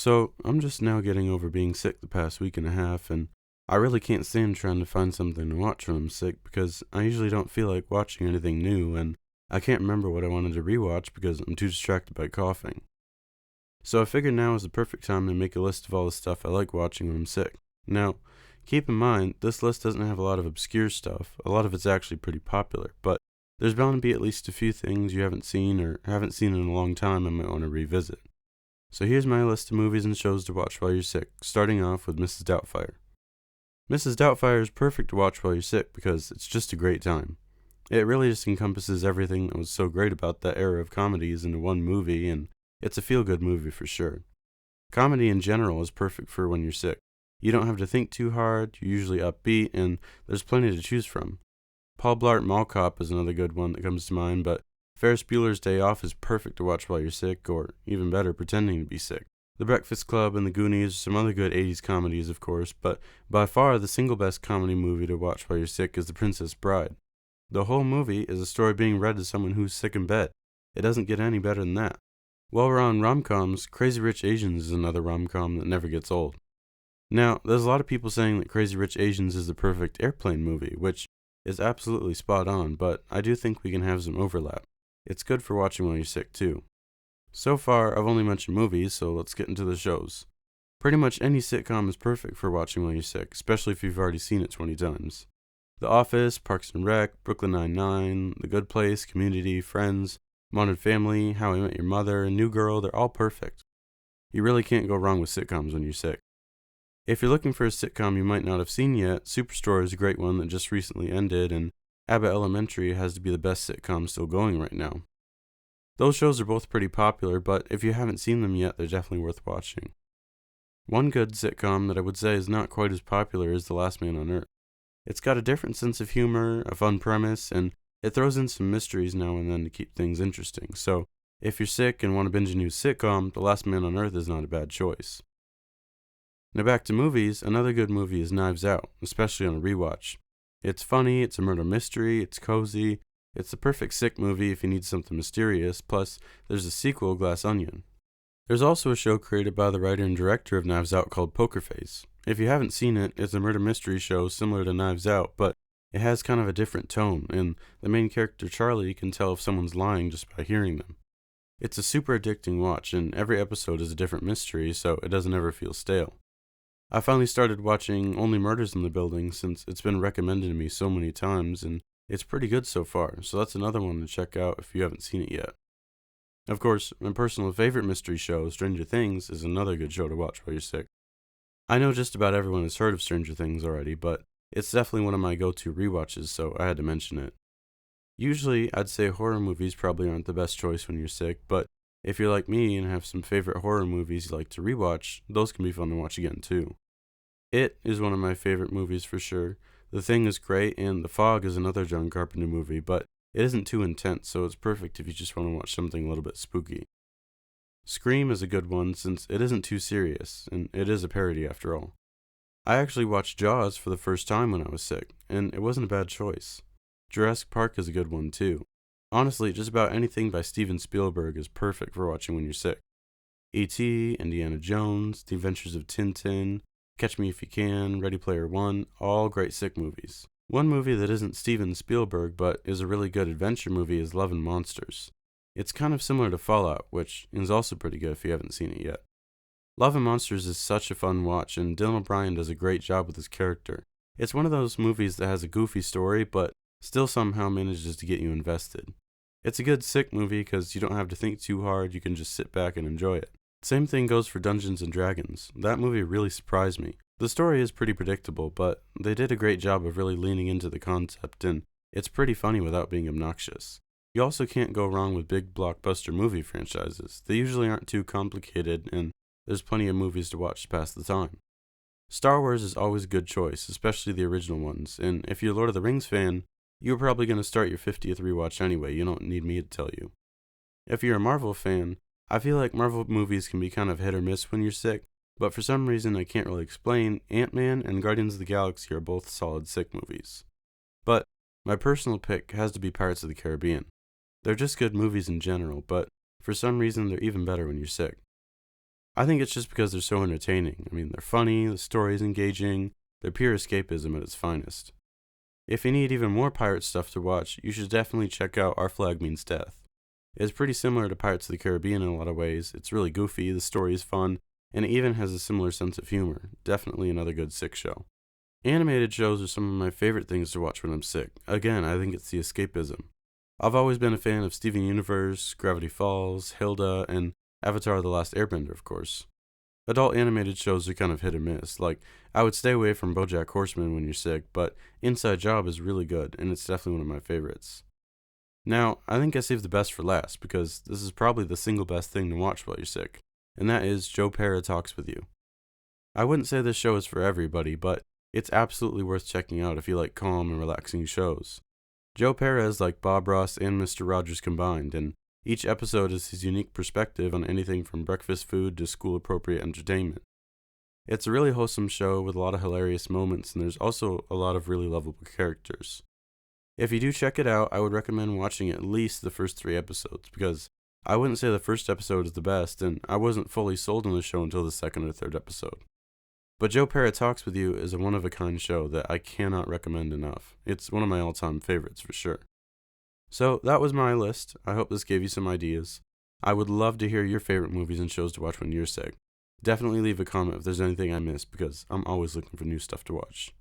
So, I'm just now getting over being sick the past week and a half, and I really can't stand trying to find something to watch when I'm sick because I usually don't feel like watching anything new, and I can't remember what I wanted to rewatch because I'm too distracted by coughing. So, I figured now is the perfect time to make a list of all the stuff I like watching when I'm sick. Now, keep in mind, this list doesn't have a lot of obscure stuff, a lot of it's actually pretty popular, but there's bound to be at least a few things you haven't seen or haven't seen in a long time and might want to revisit. So here's my list of movies and shows to watch while you're sick, starting off with Mrs. Doubtfire. Mrs. Doubtfire is perfect to watch while you're sick because it's just a great time. It really just encompasses everything that was so great about that era of comedies into one movie, and it's a feel good movie for sure. Comedy in general is perfect for when you're sick. You don't have to think too hard, you're usually upbeat, and there's plenty to choose from. Paul Blart Mall Cop is another good one that comes to mind, but Ferris Bueller's Day Off is perfect to watch while you're sick, or even better, pretending to be sick. The Breakfast Club and The Goonies are some other good 80s comedies, of course, but by far the single best comedy movie to watch while you're sick is The Princess Bride. The whole movie is a story being read to someone who's sick in bed. It doesn't get any better than that. While we're on rom-coms, Crazy Rich Asians is another rom-com that never gets old. Now, there's a lot of people saying that Crazy Rich Asians is the perfect airplane movie, which is absolutely spot on, but I do think we can have some overlap. It's good for watching while you're sick, too. So far, I've only mentioned movies, so let's get into the shows. Pretty much any sitcom is perfect for watching while you're sick, especially if you've already seen it 20 times. The Office, Parks and Rec, Brooklyn Nine-Nine, The Good Place, Community, Friends, Modern Family, How I Met Your Mother, and New Girl, they're all perfect. You really can't go wrong with sitcoms when you're sick. If you're looking for a sitcom you might not have seen yet, Superstore is a great one that just recently ended, and Abbott Elementary has to be the best sitcom still going right now. Those shows are both pretty popular, but if you haven't seen them yet, they're definitely worth watching. One good sitcom that I would say is not quite as popular is The Last Man on Earth. It's got a different sense of humor, a fun premise, and it throws in some mysteries now and then to keep things interesting. So, if you're sick and want to binge a new sitcom, The Last Man on Earth is not a bad choice. Now back to movies, another good movie is Knives Out, especially on a rewatch. It's funny, it's a murder mystery, it's cozy, it's the perfect sick movie if you need something mysterious, plus there's a sequel, Glass Onion. There's also a show created by the writer and director of Knives Out called Poker Face. If you haven't seen it, it's a murder mystery show similar to Knives Out, but it has kind of a different tone, and the main character Charlie can tell if someone's lying just by hearing them. It's a super addicting watch, and every episode is a different mystery, so it doesn't ever feel stale. I finally started watching Only Murders in the Building since it's been recommended to me so many times, and it's pretty good so far, so that's another one to check out if you haven't seen it yet. Of course, my personal favorite mystery show, Stranger Things, is another good show to watch while you're sick. I know just about everyone has heard of Stranger Things already, but it's definitely one of my go-to rewatches, so I had to mention it. Usually, I'd say horror movies probably aren't the best choice when you're sick, but if you're like me and have some favorite horror movies you like to rewatch, those can be fun to watch again too. It is one of my favorite movies for sure. The Thing is great, and The Fog is another John Carpenter movie, but it isn't too intense, so it's perfect if you just want to watch something a little bit spooky. Scream is a good one since it isn't too serious, and it is a parody after all. I actually watched Jaws for the first time when I was sick, and it wasn't a bad choice. Jurassic Park is a good one too. Honestly, just about anything by Steven Spielberg is perfect for watching when you're sick. E.T., Indiana Jones, The Adventures of Tintin, Catch Me If You Can, Ready Player One, all great sick movies. One movie that isn't Steven Spielberg but is a really good adventure movie is Love and Monsters. It's kind of similar to Fallout, which is also pretty good if you haven't seen it yet. Love and Monsters is such a fun watch, and Dylan O'Brien does a great job with his character. It's one of those movies that has a goofy story, but still somehow manages to get you invested. It's a good sick movie because you don't have to think too hard, you can just sit back and enjoy it. Same thing goes for Dungeons and Dragons. That movie really surprised me. The story is pretty predictable, but they did a great job of really leaning into the concept, and it's pretty funny without being obnoxious. You also can't go wrong with big blockbuster movie franchises. They usually aren't too complicated, and there's plenty of movies to watch to pass the time. Star Wars is always a good choice, especially the original ones, and if you're a Lord of the Rings fan, you're probably going to start your 50th rewatch anyway, you don't need me to tell you. If you're a Marvel fan, I feel like Marvel movies can be kind of hit or miss when you're sick, but for some reason I can't really explain, Ant-Man and Guardians of the Galaxy are both solid sick movies. But my personal pick has to be Pirates of the Caribbean. They're just good movies in general, but for some reason they're even better when you're sick. I think it's just because they're so entertaining. I mean, they're funny, the story's engaging, they're pure escapism at its finest. If you need even more pirate stuff to watch, you should definitely check out Our Flag Means Death. It's pretty similar to Pirates of the Caribbean in a lot of ways. It's really goofy, the story is fun, and it even has a similar sense of humor. Definitely another good sick show. Animated shows are some of my favorite things to watch when I'm sick. Again, I think it's the escapism. I've always been a fan of Steven Universe, Gravity Falls, Hilda, and Avatar The Last Airbender, of course. Adult animated shows are kind of hit or miss. Like, I would stay away from BoJack Horseman when you're sick, but Inside Job is really good, and it's definitely one of my favorites. Now, I think I saved the best for last, because this is probably the single best thing to watch while you're sick, and that is Joe Pera Talks With You. I wouldn't say this show is for everybody, but it's absolutely worth checking out if you like calm and relaxing shows. Joe Pera is like Bob Ross and Mr. Rogers combined, and each episode is his unique perspective on anything from breakfast food to school-appropriate entertainment. It's a really wholesome show with a lot of hilarious moments, and there's also a lot of really lovable characters. If you do check it out, I would recommend watching at least the first 3 episodes, because I wouldn't say the first episode is the best, and I wasn't fully sold on the show until the second or third episode. But Joe Pera Talks With You is a one-of-a-kind show that I cannot recommend enough. It's one of my all-time favorites for sure. So that was my list. I hope this gave you some ideas. I would love to hear your favorite movies and shows to watch when you're sick. Definitely leave a comment if there's anything I missed, because I'm always looking for new stuff to watch.